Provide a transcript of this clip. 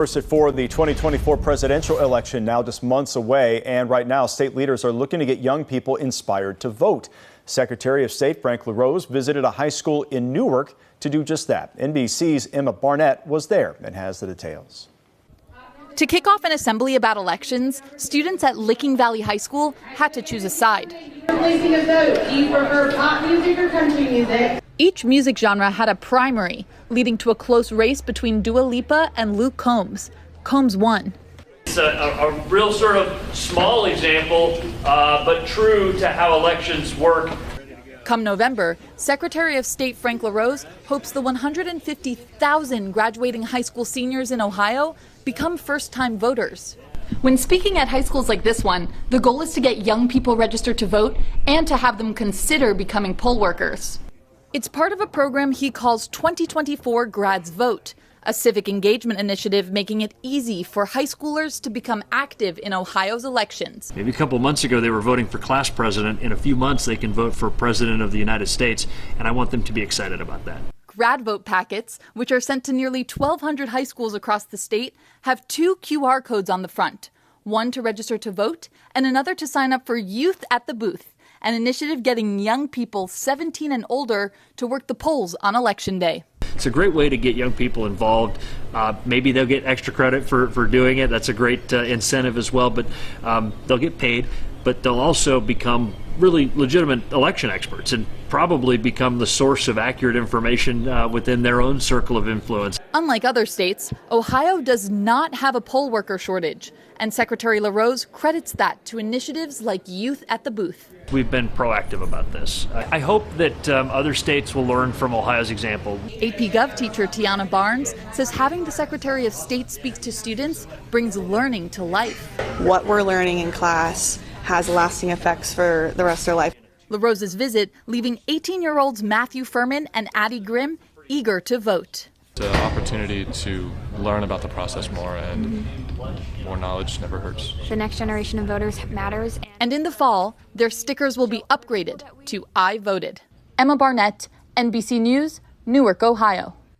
For the 2024 presidential election, now just months away, and right now state leaders are looking to get young people inspired to vote. Secretary of State Frank LaRose visited a high school in Newark to do just that. NBC's Emma Barnett was there and has the details. To kick off an assembly about elections, students at Licking Valley High School had to choose a side. Placing a vote, do you prefer pop music or country music? Each music genre had a primary, leading to a close race between Dua Lipa and Luke Combs. Combs won. It's a real sort of small example, but true to how elections work. Come November, Secretary of State Frank LaRose hopes the 150,000 graduating high school seniors in Ohio become first-time voters. When speaking at high schools like this one, the goal is to get young people registered to vote and to have them consider becoming poll workers. It's part of a program he calls 2024 Grads Vote, a civic engagement initiative making it easy for high schoolers to become active in Ohio's elections. Maybe a couple months ago they were voting for class president. In a few months they can vote for president of the United States, and I want them to be excited about that. Grad Vote packets, which are sent to nearly 1,200 high schools across the state, have 2 QR codes on the front, one to register to vote and another to sign up for Youth at the Booth, an initiative getting young people 17 and older to work the polls on Election Day. It's a great way to get young people involved. Maybe they'll get extra credit for doing it. That's a great incentive as well, but they'll get paid, but they'll also become really legitimate election experts and probably become the source of accurate information within their own circle of influence. Unlike other states, Ohio does not have a poll worker shortage, and Secretary LaRose credits that to initiatives like Youth at the Booth. We've been proactive about this. I hope that other states will learn from Ohio's example. AP Gov teacher Tiana Barnes says having the Secretary of State speak to students brings learning to life. What we're learning in class has lasting effects for the rest of their life. LaRose's visit leaving 18-year-olds Matthew Furman and Addie Grimm eager to vote. It's an opportunity to learn about the process more, and more knowledge never hurts. The next generation of voters matters. And in the fall, their stickers will be upgraded to I voted. Emma Barnett, NBC News, Newark, Ohio.